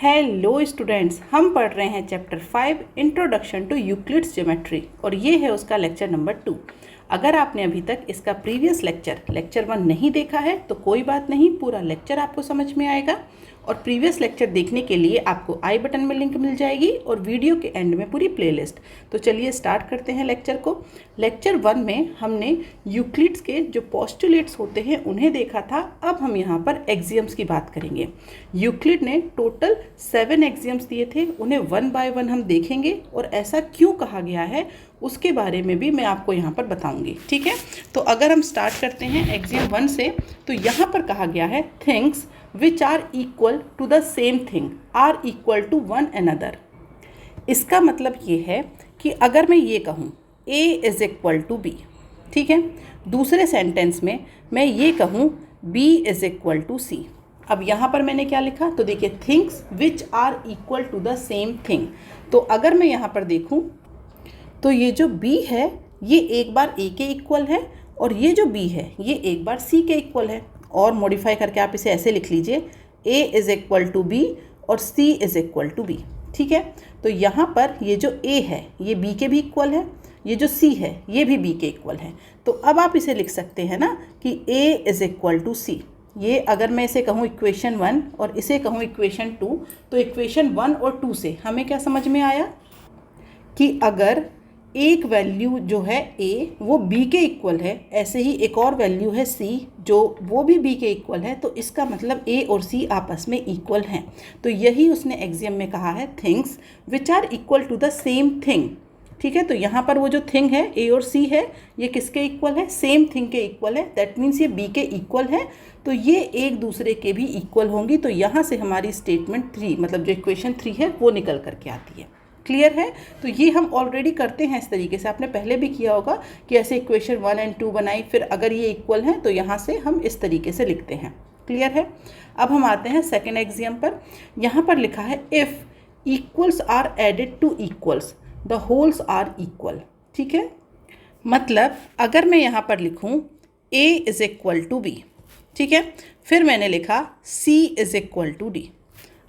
Hello students, हम पढ़ रहे हैं chapter 5 introduction to Euclid's geometry और ये है उसका लेक्चर नंबर 2। अगर आपने अभी तक इसका प्रीवियस लेक्चर 1 नहीं देखा है तो कोई बात नहीं, पूरा लेक्चर आपको समझ में आएगा। और प्रीवियस लेक्चर देखने के लिए आपको आई बटन में लिंक मिल जाएगी और वीडियो के एंड में पूरी प्लेलिस्ट। तो चलिए स्टार्ट करते हैं लेक्चर को। लेक्चर 1 में हमने यूक्लिड्स के जो पोस्टुलेट्स होते हैं उन्हें देखा था। अब हम यहाँ पर एक्सियम्स की बात करेंगे। यूक्लिड ने टोटल 7 एक्सियम्स दिए थे, उन्हें 1 बाय 1 हम देखेंगे और ऐसा क्यों कहा गया है उसके बारे में भी मैं आपको यहाँ पर बताऊंगी। ठीक है, तो अगर हम स्टार्ट करते हैं एक्सियम 1 से, तो यहाँ पर कहा गया है things which are equal to the same thing are equal to one another. इसका मतलब ये है कि अगर मैं ये कहूँ A is equal to B, ठीक है, दूसरे सेंटेंस में मैं ये कहूँ B is equal to C। अब यहाँ पर मैंने क्या लिखा, तो देखिए things which are equal to the same thing. तो अगर मैं यहाँ पर देखूँ तो ये जो B है ये एक बार A के इक्वल है और ये जो B है ये एक बार C के इक्वल है। और मॉडिफाई करके आप इसे ऐसे लिख लीजिए A is equal to B और C is equal to B। ठीक है, तो यहाँ पर ये जो A है ये B के भी इक्वल है, ये जो C है ये भी B के इक्वल है। तो अब आप इसे लिख सकते हैं ना कि A is equal to C। ये अगर मैं इसे कहूँ इक्वेशन 1 और इसे कहूँ इक्वेशन 2, तो इक्वेशन 1 और 2 से हमें क्या समझ में आया कि अगर एक वैल्यू जो है A वो B के इक्वल है, ऐसे ही एक और वैल्यू है C जो वो भी B के इक्वल है, तो इसका मतलब A और C आपस में इक्वल हैं। तो यही उसने एक्सियम में कहा है things which are equal to the same thing. ठीक है, तो यहाँ पर वो जो थिंग है A और C है ये किसके इक्वल है, सेम थिंग के इक्वल है। दैट मीन्स ये B के इक्वल है, तो ये एक दूसरे के भी इक्वल होंगी। तो यहाँ से हमारी स्टेटमेंट 3 मतलब जो इक्वेशन 3 है वो निकल करके आती है। क्लियर है, तो ये हम ऑलरेडी करते हैं इस तरीके से, आपने पहले भी किया होगा कि ऐसे इक्वेशन 1 और 2 बनाई, फिर अगर ये इक्वल हैं तो यहाँ से हम इस तरीके से लिखते हैं। क्लियर है, अब हम आते हैं सेकेंड एक्सियम पर। यहाँ पर लिखा है if equals are added to equals the wholes are equal. ठीक है, मतलब अगर मैं यहाँ पर लिखूँ A is equal to B, ठीक है, फिर मैंने लिखा C is equal to D।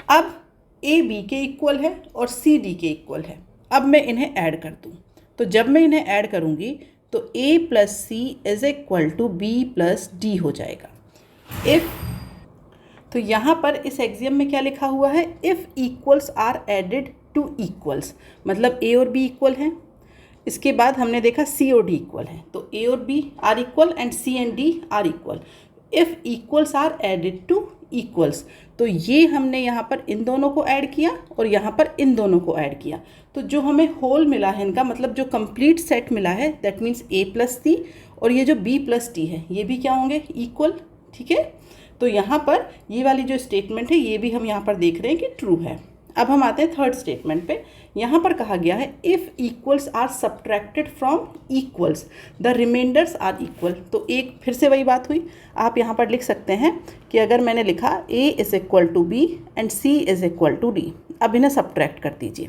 अब A B के इक्वल है और C D के इक्वल है। अब मैं इन्हें ऐड कर दूँ, तो जब मैं इन्हें ऐड करूँगी तो A plus C is equal to B plus D हो जाएगा। इफ़, तो यहाँ पर इस एक्सियम में क्या लिखा हुआ है, if equals are added to equals, मतलब A और B इक्वल हैं। इसके बाद हमने देखा C और D इक्वल हैं, तो A और B are equal and C and D are equal. If equals are added to equals, तो ये हमने यहाँ पर इन दोनों को ऐड किया और यहाँ पर इन दोनों को ऐड किया, तो जो हमें होल मिला है इनका, मतलब जो कंप्लीट सेट मिला है, that means A plus C और ये जो B प्लस D है ये भी क्या होंगे, इक्वल। ठीक है, तो यहाँ पर ये वाली जो स्टेटमेंट है ये भी हम यहाँ पर देख रहे हैं कि ट्रू है। अब हम आते हैं थर्ड स्टेटमेंट पे। यहाँ पर कहा गया है if equals are subtracted from equals the remainders are equal. तो एक फिर से वही बात हुई, आप यहाँ पर लिख सकते हैं कि अगर मैंने लिखा A is equal to B and C is equal to D, अब इन्हें सब्ट्रैक्ट कर दीजिए।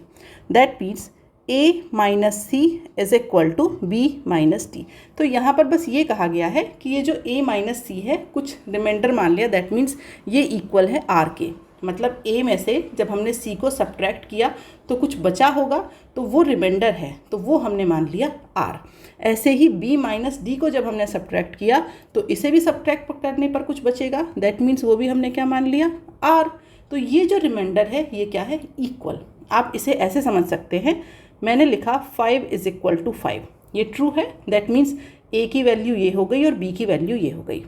That means A minus C is equal to B minus D। तो यहाँ पर बस ये कहा गया है कि ये जो A माइनस C है कुछ रिमाइंडर मान लिया, दैट मीन्स ये इक्वल है R के। मतलब A में से जब हमने C को सब्ट्रैक्ट किया तो कुछ बचा होगा, तो वो रिमाइंडर है, तो वो हमने मान लिया R। ऐसे ही B माइनस D को जब हमने सब्ट्रैक्ट किया तो इसे भी सब्ट्रैक्ट करने पर कुछ बचेगा, दैट मीन्स वो भी हमने क्या मान लिया, R। तो ये जो रिमाइंडर है ये क्या है, इक्वल। आप इसे ऐसे समझ सकते हैं, मैंने लिखा 5 इज़ इक्वल टू 5, ये ट्रू है, दैट मीन्स A की वैल्यू ये हो गई और B की वैल्यू ये हो गई।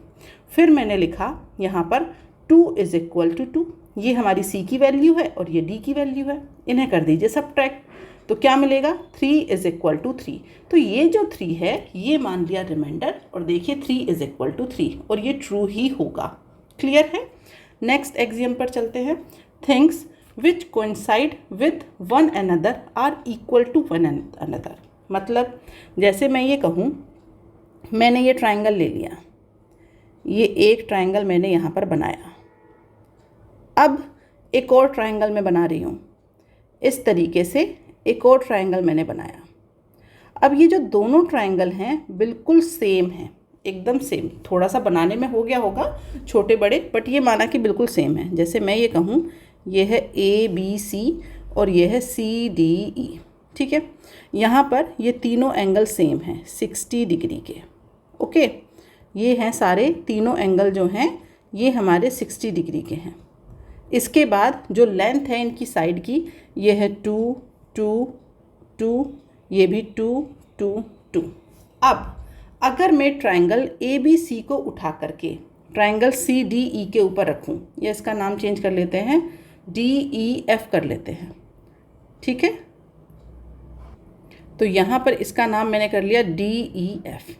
फिर मैंने लिखा यहाँ पर 2 इज़ इक्वल टू 2, ये हमारी C की वैल्यू है और ये D की वैल्यू है, इन्हें कर दीजिए सब्ट्रैक्ट, तो क्या मिलेगा, 3 इज़ इक्वल टू 3। तो ये जो 3 है ये मान लिया रिमाइंडर और देखिए 3 इज़ इक्वल टू 3 और ये ट्रू ही होगा। क्लियर है, नेक्स्ट एक्सियम पर चलते हैं। Things which coincide with one another are equal to one another. मतलब जैसे मैं ये कहूँ, मैंने ये ट्राइंगल ले लिया, ये एक ट्राइंगल मैंने यहाँ पर बनाया, अब एक और ट्राइंगल मैं बना रही हूँ, इस तरीके से एक और ट्राइंगल मैंने बनाया। अब ये जो दोनों ट्राइंगल हैं बिल्कुल सेम हैं, एकदम सेम, थोड़ा सा बनाने में हो गया होगा छोटे बड़े, बट ये माना कि बिल्कुल सेम है। जैसे मैं ये कहूँ ये है ABC और ये है CDE। ठीक है, यहाँ पर ये तीनों एंगल सेम हैं 60 डिग्री के। ओके, ये हैं सारे तीनों एंगल जो हैं ये हमारे 60 डिग्री के हैं। इसके बाद जो लेंथ है इनकी साइड की ये है 2 2 2, ये भी 2 2 2। अब अगर मैं ट्रायंगल ABC को उठा करके ट्रायंगल CDE के ऊपर रखूं, या इसका नाम चेंज कर लेते हैं, DEF कर लेते हैं। ठीक है, तो यहाँ पर इसका नाम मैंने कर लिया DEF।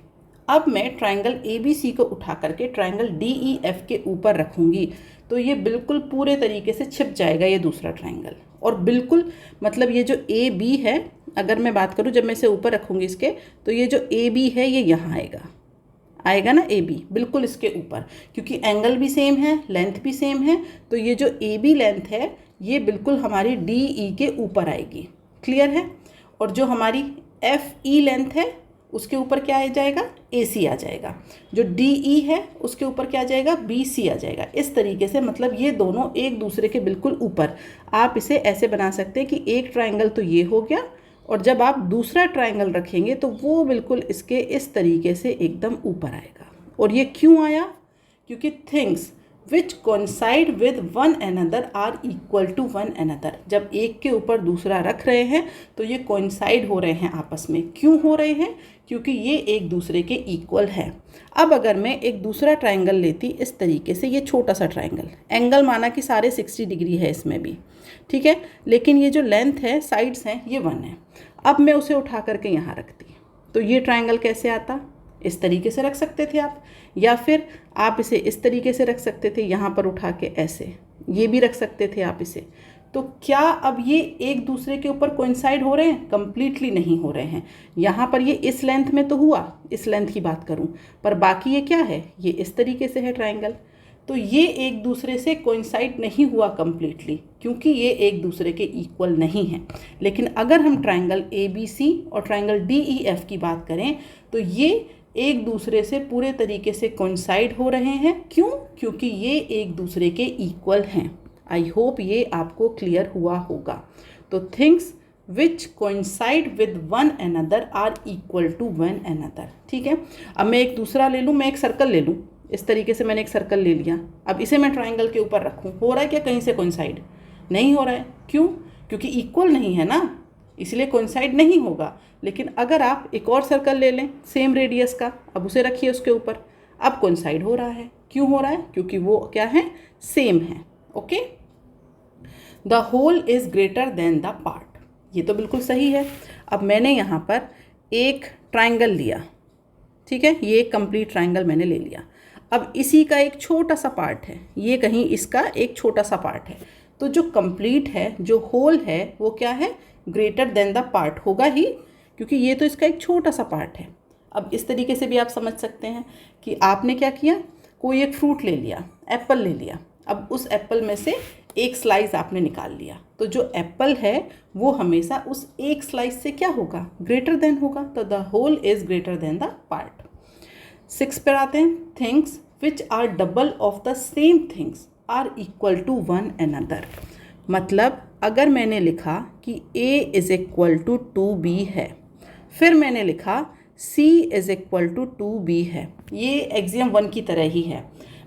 अब मैं ट्रायंगल ABC को उठा करके ट्रायंगल DEF के ऊपर रखूँगी तो ये बिल्कुल पूरे तरीके से छिप जाएगा ये दूसरा ट्रायंगल। और बिल्कुल मतलब ये जो AB है, अगर मैं बात करूँ जब मैं इसे ऊपर रखूँगी इसके, तो ये जो AB है ये यहाँ आएगा ना AB बिल्कुल इसके ऊपर, क्योंकि एंगल भी सेम है, लेंथ भी सेम है, तो ये जो AB लेंथ है ये बिल्कुल हमारी DE के ऊपर आएगी। क्लियर है? और जो हमारी FE लेंथ है उसके ऊपर क्या आ जाएगा, AC आ जाएगा। जो DE है उसके ऊपर क्या आ जाएगा, BC आ जाएगा। इस तरीके से मतलब ये दोनों एक दूसरे के बिल्कुल ऊपर। आप इसे ऐसे बना सकते हैं कि एक ट्रायंगल तो ये हो गया, और जब आप दूसरा ट्रायंगल रखेंगे तो वो बिल्कुल इसके इस तरीके से एकदम ऊपर आएगा। और ये क्यों आया, क्योंकि things which coincide with one another are equal to one another. जब एक के ऊपर दूसरा रख रहे हैं तो ये कोइंसाइड हो रहे हैं आपस में। क्यों हो रहे हैं, क्योंकि ये एक दूसरे के इक्वल है। अब अगर मैं एक दूसरा ट्रायंगल लेती इस तरीके से, ये छोटा सा ट्रायंगल, एंगल माना कि सारे 60 डिग्री है इसमें भी, ठीक है, लेकिन ये जो लेंथ है, साइड्स हैं, ये 1 है। अब मैं उसे उठा करके यहाँ रखती तो ये ट्रायंगल कैसे आता, इस तरीके से रख सकते थे आप, या फिर आप इसे इस तरीके से रख सकते थे, यहाँ पर उठा के ऐसे, ये भी रख सकते थे आप इसे। तो क्या अब ये एक दूसरे के ऊपर कोइंसाइड हो रहे हैं? कंप्लीटली नहीं हो रहे हैं। यहाँ पर ये इस लेंथ में तो हुआ, इस लेंथ की बात करूँ, पर बाकी ये क्या है, ये इस तरीके से है ट्रायंगल, तो ये एक दूसरे से कोइंसाइड नहीं हुआ कंप्लीटली, क्योंकि ये एक दूसरे के इक्वल नहीं है। लेकिन अगर हम ट्रायंगल ABC और ट्रायंगल DEF की बात करें तो ये एक दूसरे से पूरे तरीके से कोइंसाइड हो रहे हैं। क्यों? क्योंकि ये एक दूसरे के इक्वल हैं। आई होप ये आपको क्लियर हुआ होगा। तो things which coincide with one another are equal to one another. ठीक है, अब मैं एक दूसरा ले लूँ, मैं एक सर्कल ले लूँ, इस तरीके से मैंने एक सर्कल ले लिया। अब इसे मैं ट्रायंगल के ऊपर रखूँ, हो रहा है क्या कहीं से कोइंसाइड? नहीं हो रहा है। क्यों? क्योंकि इक्वल नहीं है ना, इसलिए कोइंसाइड नहीं होगा। लेकिन अगर आप एक और सर्कल ले लें सेम रेडियस का, अब उसे रखिए उसके ऊपर, अब कोइंसाइड हो रहा है। क्यों हो रहा है? क्योंकि वो क्या है, सेम है। Okay, the whole is greater than the part, ये तो बिल्कुल सही है। अब मैंने यहाँ पर एक ट्रायंगल लिया, ठीक है, ये एक कंप्लीट ट्रायंगल मैंने ले लिया। अब इसी का एक छोटा सा पार्ट है, ये कहीं इसका एक छोटा सा पार्ट है, तो जो कंप्लीट है, जो होल है, वो क्या है, ग्रेटर देन द पार्ट होगा ही, क्योंकि ये तो इसका एक छोटा सा पार्ट है। अब इस तरीके से भी आप समझ सकते हैं कि आपने क्या किया, कोई एक फ्रूट ले लिया, एप्पल ले लिया, अब उस एप्पल में से एक स्लाइस आपने निकाल लिया, तो जो एप्पल है वो हमेशा उस एक स्लाइस से क्या होगा, ग्रेटर देन होगा। तो the whole is greater than the part. 6 पर आते हैं, things which are double of the same things are equal to one another. मतलब अगर मैंने लिखा कि A is equal to 2B है, फिर मैंने लिखा C is equal to 2B है, ये एक्सियम 1 की तरह ही है।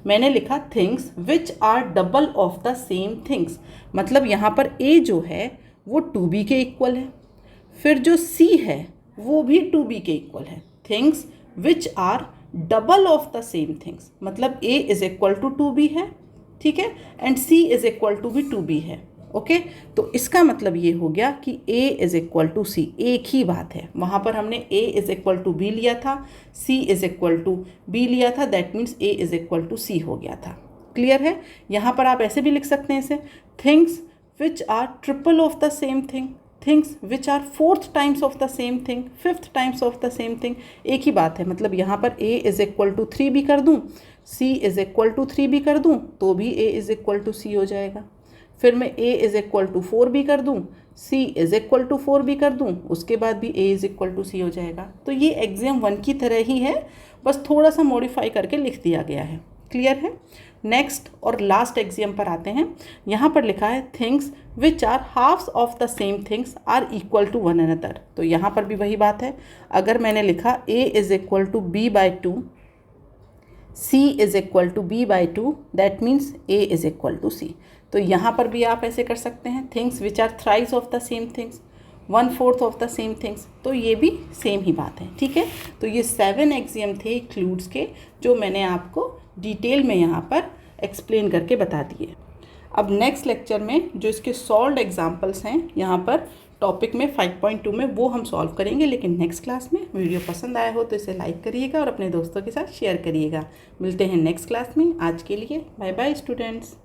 मैंने लिखा things which are double of the same things, मतलब यहाँ पर A जो है वो 2B के इक्वल है, फिर जो C है वो भी 2B के इक्वल है। Things which are double of the same things, मतलब A is equal to 2B है, ठीक है, and C is equal to भी 2B है। ओके, तो इसका मतलब ये हो गया कि A is equal to C, एक ही बात है। वहाँ पर हमने A is equal to B लिया था, C is equal to B लिया था, that means A is equal to C हो गया था। क्लियर है? यहाँ पर आप ऐसे भी लिख सकते हैं इसे, things which are triple of the same thing, things which are 4th times of the same thing, 5th times of the same thing, एक ही बात है। मतलब यहाँ पर A इज इक्वल टू 3 भी कर दूँ, C इज इक्वल टू 3 भी कर दूँ, तो भी A is equal to C हो जाएगा। फिर मैं A इज इक्वल टू 4 भी कर दूँ, C इज इक्वल टू 4 भी कर दूँ, उसके बाद भी A is equal to C हो जाएगा। तो ये एक्सियम 1 की तरह ही है, बस थोड़ा सा मॉडिफाई करके लिख दिया गया है। क्लियर है? नेक्स्ट और लास्ट एक्सियम पर आते हैं। यहाँ पर लिखा है things which are halves of the same things are equal to one another. तो यहाँ पर भी वही बात है, अगर मैंने लिखा a is equal to b by 2, c is equal to b by 2, that means a is equal to c। तो यहाँ पर भी आप ऐसे कर सकते हैं, things which are thrice of the same things, 1/4 of the same things, तो ये भी सेम ही बात है। ठीक है, तो ये 7 एक्सियम थे इक्लूड्स के, जो मैंने आपको डिटेल में यहाँ पर एक्सप्लेन करके बता दिए। अब नेक्स्ट लेक्चर में जो इसके सॉल्व्ड एग्जाम्पल्स हैं यहाँ पर टॉपिक में 5.2 में, वो हम सॉल्व करेंगे, लेकिन नेक्स्ट क्लास में। वीडियो पसंद आया हो तो इसे लाइक करिएगा और अपने दोस्तों के साथ शेयर करिएगा। मिलते हैं नेक्स्ट क्लास में। आज के लिए बाय बाय स्टूडेंट्स।